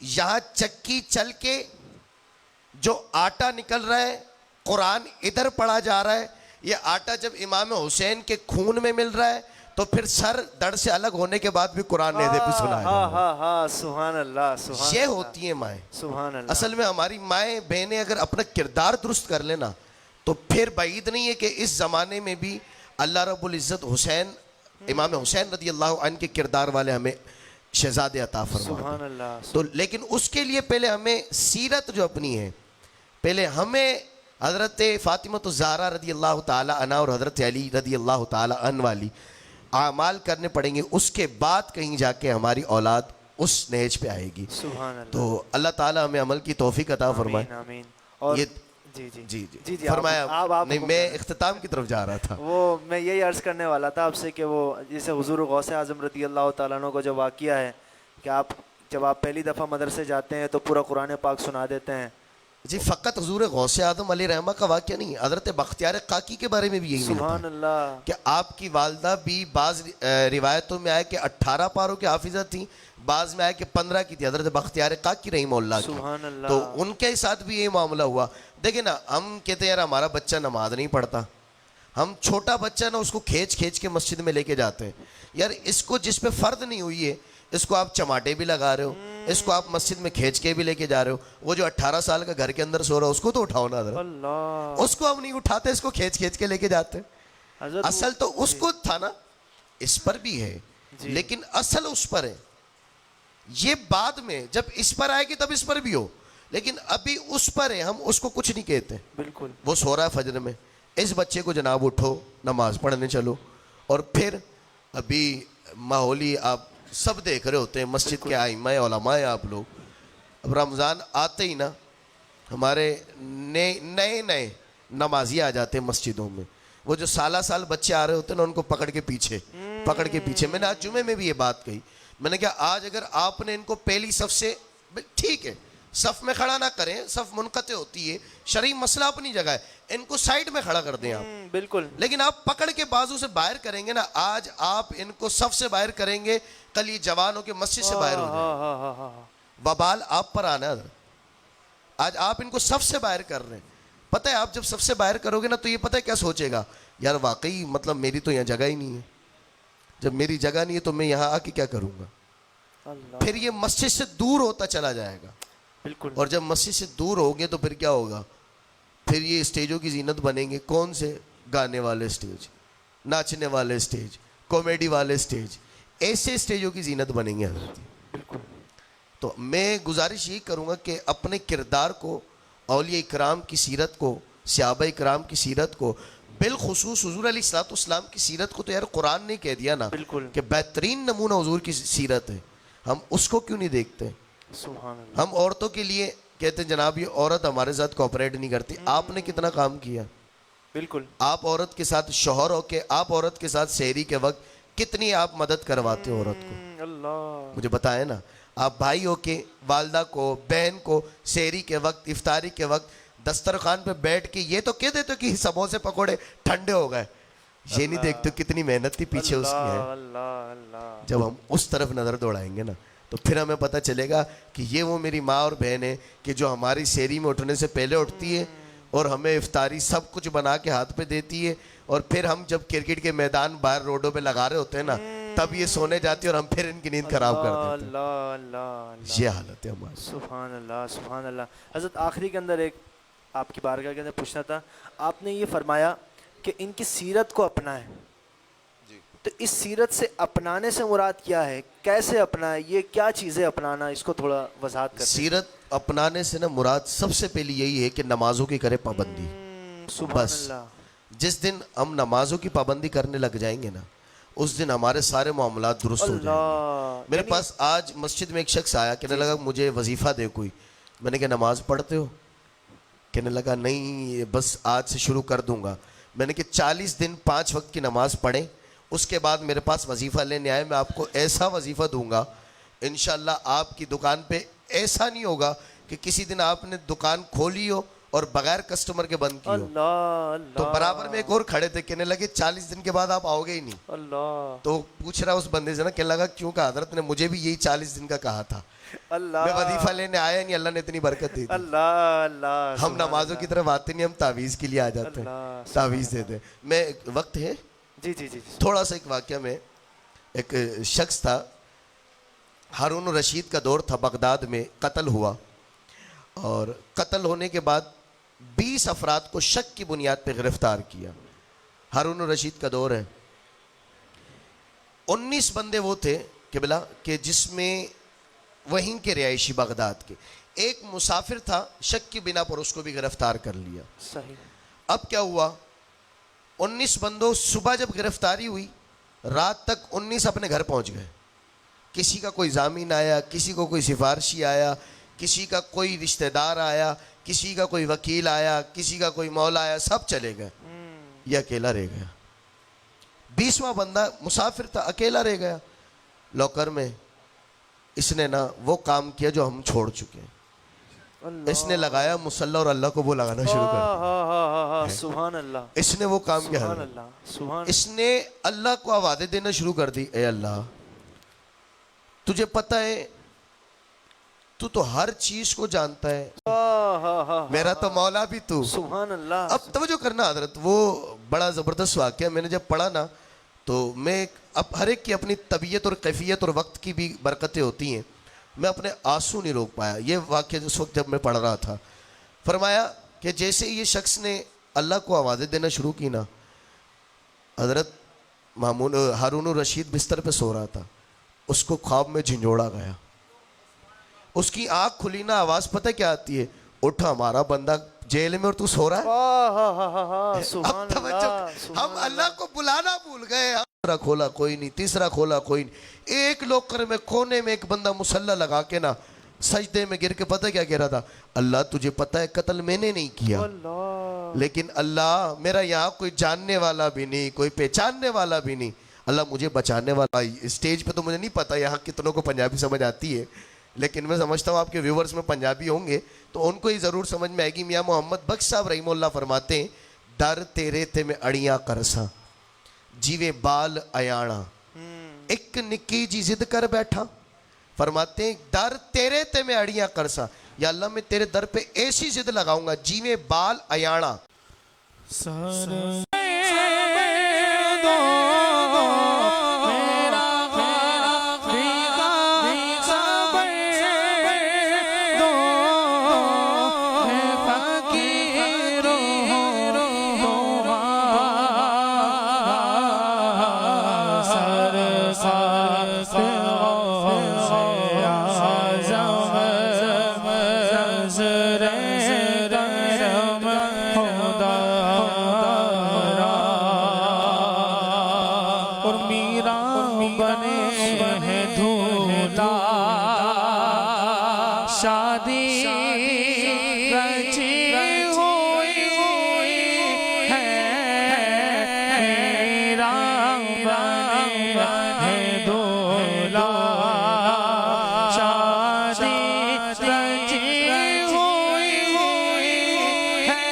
یہاں چکی چل کے جو آٹا نکل رہا ہے، قرآن ادھر پڑھا جا رہا ہے. یہ آٹا جب امام حسین کے خون میں مل رہا ہے تو پھر سر دڑ سے الگ ہونے کے بعد بھی قرآن ندے پہ سنایا. سبحان اللہ. یہ ہوتی ہیں مائیں. سبحان اللہ. اصل میں ہماری مائیں بہنیں اگر اپنا کردار درست کر لینا تو پھر بعید نہیں ہے کہ اس زمانے میں بھی اللہ رب العزت حسین امام حسین رضی اللہ عنہ کے کردار والے ہمیں شہزادے عطا فرما سبحان دے. اللہ. تو لیکن اس کے لیے پہلے ہمیں سیرت جو اپنی ہے، پہلے ہمیں حضرت فاطمہ الزہرا رضی اللہ تعالی عنہ اور حضرت علی رضی اللہ تعالی عنہ والی اعمال کرنے پڑیں گے. اس کے بعد کہیں جا کے ہماری اولاد اس نہج پہ آئے گی. سبحان اللہ. تو اللہ تعالیٰ ہمیں عمل کی توفیق عطا فرمائے. آمین آمین. اور یہ جی جی جی جی جی فرمایا. آپ نہیں، میں اختتام کی طرف جا رہا تھا. وہ میں یہی عرض کرنے والا تھا آپ سے کہ وہ جیسے حضور غوث اعظم رضی اللہ تعالیٰ عنہ کو جو واقعہ ہے کہ جب آپ پہلی دفعہ مدرسے جاتے ہیں تو پورا قرآن پاک سنا دیتے ہیں. جی فقط حضور غوث اعظم علیہ رحمہ کا واقعہ نہیں، حضرت بختیار قاکی کے بارے میں بھی یہی ملتا سبحان ہے اللہ. کہ آپ کی والدہ بھی بعض روایتوں میں آئے کہ 18 پاروں کی حافظہ تھیں، بعض میں آئے کہ 15 کی تھی، حضرت بختیار قاکی رحمہ اللہ کی. سبحان اللہ. تو ان کے ساتھ بھی یہ معاملہ ہوا. دیکھیں نا، ہم کہتے ہیں یار ہمارا بچہ نماز نہیں پڑھتا، ہم چھوٹا بچہ نا اس کو کھینچ کے مسجد میں لے کے جاتے ہیں. یار اس کو جس پہ فرض نہیں ہوئی ہے اس کو آپ چماٹے بھی لگا رہے ہو، اس کو آپ مسجد میں کھینچ کے بھی لے کے جا رہے ہو. وہ جو 18 سال کا گھر کے اندر سو رہا ہے اس کو تو اٹھاؤ نا حضرت. اللہ. اس کو ہم نہیں اٹھاتے، اس کو کھینچ کے لے کے جاتے ہیں. حضرت اصل تو اس کو تھا نا، اس پر بھی ہے جی. لیکن اصل اس پر ہے. یہ بعد میں جب اس پر آئے گی تب اس پر بھی ہو، لیکن ابھی اس پر ہے، ہم اس کو کچھ نہیں کہتے. بالکل. وہ سو رہا ہے فجر میں، اس بچے کو جناب اٹھو نماز پڑھنے چلو. اور پھر ابھی ماحولی آپ سب دیکھ رہے ہوتے ہیں، مسجد کے ائمہ علماء آپ لوگ. اب رمضان آتے ہی نا ہمارے نئے نمازی آ جاتے ہیں مسجدوں میں. وہ جو سال بچے آ رہے ہوتے ہیں نا ان کو پکڑ کے پیچھے میں نے آج جمعے میں بھی یہ بات کہی. میں نے کہا آج اگر آپ نے ان کو پہلی صف سے، ٹھیک ہے صف میں کھڑا نہ کریں، صف منقطع ہوتی ہے، شرعی مسئلہ اپنی جگہ ہے، ان کو سائڈ میں کھڑا کر دیں آپ. بالکل. لیکن آپ پکڑ کے بازو سے باہر کریں گے نا، آج آپ ان کو صف سے باہر کریں گے، کل یہ جوان ہو کے مسجد سے باہر ہو جائیں. وبال آپ پر آنا ہے. آج آپ ان کو صف سے باہر کر رہے ہیں. پتہ ہے آپ جب صف سے باہر کرو گے نا تو یہ پتہ ہے کیا سوچے گا، یار واقعی مطلب میری تو یہاں جگہ ہی نہیں ہے. جب میری جگہ نہیں ہے تو میں یہاں آ کے کیا کروں گا. اللہ. پھر یہ مسجد سے دور ہوتا چلا جائے گا. بالکل. اور جب مسجد سے دور ہوگے تو پھر کیا ہوگا، پھر یہ اسٹیجوں کی زینت بنیں گے. کون سے؟ گانے والے اسٹیج، ناچنے والے اسٹیج، کامیڈی والے اسٹیج، ایسے اسٹیجوں کی زینت بنیں گے حضرت. بالکل. تو میں گزارش یہ کروں گا کہ اپنے کردار کو، اولیاء اکرام کی سیرت کو، صحابہ اکرام کی سیرت کو، بالخصوص حضور علیہ الصلوۃ والسلام کی سیرت کو تو یار قرآن نے کہہ دیا نا بالکل. کہ بہترین نمونہ حضور کی سیرت ہے. ہم اس کو کیوں نہیں دیکھتے؟ سبحان اللہ. ہم عورتوں کے لیے کہتے ہیں جناب یہ عورت ہمارے ساتھ کوآپریٹ نہیں کرتی. آپ نے کتنا کام کیا؟ بالکل. آپ عورت کے ساتھ شوہر ہو کے، آپ عورت کے ساتھ سحری کے وقت کتنی آپ مدد کرواتے ہو عورت کو؟ اللہ. مجھے بتائیں نا. آپ بھائی ہو کے والدہ کو، بہن کو سحری کے وقت، افطاری کے وقت دسترخوان پہ بیٹھ کے یہ تو کہہ دیتے کہ سموسے پکوڑے ٹھنڈے ہو گئے، یہ نہیں دیکھتے کتنی محنت تھی پیچھے اس کی ہے. اللہ. اللہ. جب ہم اس طرف نظر دوڑائیں گے نا تو پھر ہمیں پتہ چلے گا کہ یہ وہ میری ماں اور بہن ہے کہ جو ہماری سحری میں اٹھنے سے پہلے اٹھتی ہے اور ہمیں افطاری سب کچھ بنا کے ہاتھ پہ دیتی ہے. اور پھر ہم جب کرکٹ کے میدان باہر روڈوں پہ لگا رہے ہوتے ہیں نا تب یہ سونے جاتی ہے اور ہم پھر ان کی نیند خراب کر دیتے ہیں. اللہ. اللہ. یہ حالت ہے ہماری. سبحان اللہ. سبحان اللہ. حضرت آخری کے اندر ایک آپ کی بارگاہ کے اندر پوچھنا تھا. آپ نے یہ فرمایا کہ ان کی سیرت کو اپنائیں، تو اس سیرت سے اپنانے سے مراد کیا ہے؟ کیسے اپنائیں؟ یہ کیا چیزیں اپنانا؟ اس کو تھوڑا وضاحت کریں. سیرت اپنانے سے نا مراد سب سے پہلی یہی ہے کہ نمازوں کی کرے پابندی. سبحان بس اللہ. جس دن ہم نمازوں کی پابندی کرنے لگ جائیں گے نا اس دن ہمارے سارے معاملات درست ہو جائیں گے. اللہ. میرے پاس آج مسجد میں ایک شخص آیا، کہنے لگا مجھے وظیفہ دے کوئی. میں نے کہا نماز پڑھتے ہو؟ کہنے لگا نہیں بس آج سے شروع کر دوں گا. میں نے کہا 40 دن 5 وقت کی نماز پڑھیں، اس کے بعد میرے پاس وظیفہ لینے آئے، میں آپ کو ایسا وظیفہ دوں گا انشاءاللہ آپ کی دکان پہ ایسا نہیں ہوگا کہ کسی دن آپ نے دکان کھولی ہو اور بغیر کسٹمر کے بند کی ہو. اللہ. تو برابر میں ایک اور کھڑے تھے، کہنے لگے 40 دن کے بعد آپ آؤ گے ہی نہیں. اللہ. تو پوچھ رہا اس بندے سے نا، کہنے لگا کیوں؟ کہ حضرت نے مجھے بھی یہی 40 دن کا کہا تھا. اللہ. میں وظیفہ لینے آیا نہیں، اللہ نے اتنی برکت دی. اللہ. اللہ. ہم نمازوں کی طرف آتے نہیں، ہم تعویذ کے لیے آ جاتے ہیں، تعویذ دیتے ہیں. میں وقت ہے جی جی جی. تھوڑا سا ایک واقعہ میں، ایک شخص تھا، ہارون الرشید کا دور تھا، بغداد میں قتل ہوا اور قتل ہونے کے بعد 20 افراد کو شک کی بنیاد پہ گرفتار کیا. ہارون الرشید کا دور ہے. 19 بندے وہ تھے قبلہ کہ جس میں وہیں کے رہائشی بغداد کے ایک مسافر تھا، شک کی بنا پر اس کو بھی گرفتار کر لیا۔ صحیح۔ اب کیا ہوا، 19 بندوں صبح جب گرفتاری ہوئی رات تک 19 اپنے گھر پہنچ گئے۔ کسی کا کوئی ضامن آیا، کسی کو کوئی سفارشی آیا، کسی کا کوئی رشتہ دار آیا، کسی کا کوئی وکیل آیا، کسی کا کوئی مولا آیا، سب چلے گئے، یہ اکیلا رہ گیا۔ 20واں بندہ مسافر تھا، اکیلا رہ گیا لوکر میں۔ اس نے نا وہ کام کیا جو ہم چھوڑ چکے ہیں، اس نے لگایا مصلی اور اللہ کو وہ لگانا شروع کر دیا۔ سبحان اللہ، اس نے وہ کام کیا، سبحان اللہ، سبحان اس نے اللہ کو آوازیں دینا شروع کر دی، اے اللہ تجھے پتہ ہے تو ہر چیز کو جانتا ہے، میرا تو مولا بھی تو۔ سبحان اللہ۔ اب توجہ کرنا حضرت، وہ بڑا زبردست واقعہ میں نے جب پڑھا نا تو میں اب ہر ایک کی اپنی طبیعت اور کیفیت اور وقت کی بھی برکتیں ہوتی ہیں، میں اپنے آنسو نہیں روک پایا۔ یہ واقعہ اس وقت جب میں پڑھ رہا تھا، فرمایا کہ جیسے یہ شخص نے اللہ کو آوازیں دینا شروع کی نا، حضرت ہارون الرشید بستر پہ سو رہا تھا، اس کو خواب میں جھنجھوڑا گیا، اس کی آنکھ کھلی نا، آواز پتہ کیا آتی ہے، اٹھ ہمارا بندہ جیل میں اور تو سو رہا ہے۔ اب توجہ، ہم اللہ کو بلانا بھول گئے۔ دوسرا کھولا کوئی نہیں، تیسرا کھولا کوئی نہیں، ایک لوکر میں کونے میں ایک بندہ مسلح لگا کے نا سجدے میں گر کے پتہ کیا کہہ رہا تھا، اللہ تجھے پتہ ہے قتل میں نے نہیں کیا، لیکن اللہ میرا یہاں کوئی جاننے والا بھی نہیں، کوئی پہچاننے والا بھی نہیں، اللہ مجھے بچانے والا۔ اسٹیج پہ تو مجھے نہیں پتا یہاں کتنوں کو پنجابی سمجھ آتی ہے، لیکن میں سمجھتا ہوں آپ کے ویورز میں پنجابی ہوں گے تو ان کو ہی ضرور سمجھ میں آئے گی۔ میاں محمد بخش صاحب رحمہ اللہ فرماتے ہیں، در تیرے تے میں اڑیاں کرساں جیوے بال ایانا، ایک نکی جی ضد کر بیٹھا۔ فرماتے ہیں در تیرے تے میں اڑیاں کرساں، یا اللہ میں تیرے در پہ ایسی ضد لگاؤں گا جیوے بال ایانا۔ شادی رچی ہوئی ہے، رام بنے دولہا، شادی رچی ہوئی ہے،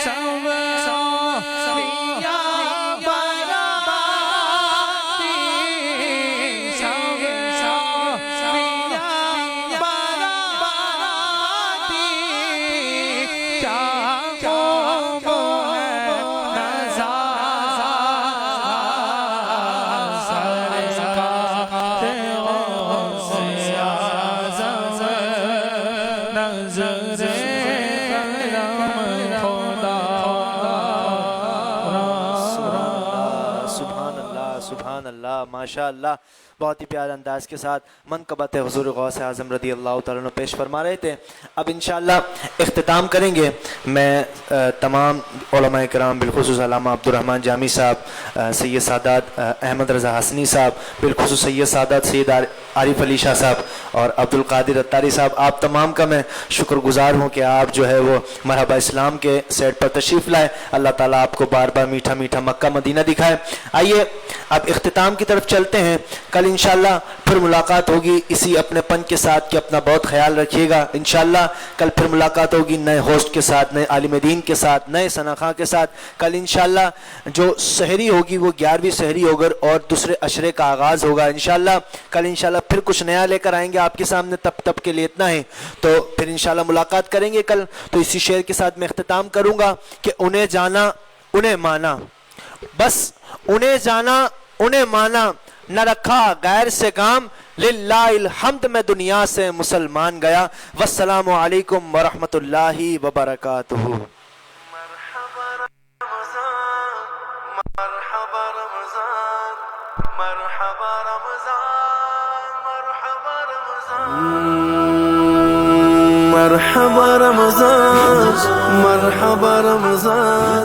سب سویا براتی، سب سویا سبحان اللہ، ماشاء اللہ، بہت ہی پیارے انداز کے ساتھ منقبت حضور غوث اعظم رضی اللہ تعالیٰ عنہ پیش فرما رہے تھے۔ اب انشاءاللہ اختتام کریں گے۔ میں تمام علماء کرام بالخصوص علامہ عبدالرحمن جامی صاحب، سید سادات احمد رضا حسنی صاحب، بالخصوص سید سادات سید عارف علی شاہ صاحب اور عبدالقادر اتاری صاحب، آپ تمام کا میں شکر گزار ہوں کہ آپ جو ہے وہ مرحبا اسلام کے سیٹ پر تشریف لائے۔ اللہ تعالیٰ آپ کو بار بار میٹھا میٹھا مکہ مدینہ دکھائے۔ آئیے اب اختتام کی طرف چلتے ہیں۔ کل انشاءاللہ پھر ملاقات ہوگی اسی اپنے پن کے ساتھ کہ اپنا بہت خیال رکھیے گا۔ انشاءاللہ کل پھر ملاقات ہوگی نئے ہوسٹ کے ساتھ، نئے عالم دین کے ساتھ، نئے ثناخواں کے ساتھ۔ کل انشاءاللہ جو سحری ہوگی وہ 11ویں سحری ہوگا اور دوسرے عشرے کا آغاز ہوگا انشاءاللہ۔ کل انشاءاللہ پھر کچھ نیا لے کر آئیں گے آپ کے سامنے، تب کے لیے اتنا ہے، تو پھر انشاءاللہ ملاقات کریں گے کل۔ تو اسی شعر کے ساتھ میں اختتام کروں گا کہ انہیں جانا انہیں مانا، بس انہیں جانا انہیں مانا، نہ رکھا غیر سے کام، للہ الحمد میں دنیا سے مسلمان گیا۔ والسلام علیکم ورحمۃ اللہ وبرکاتہ۔ مرحبا رمضان، مرحبا رمضان، مرحبا رمضان۔ مرحبا رمضان مرحبا رمضان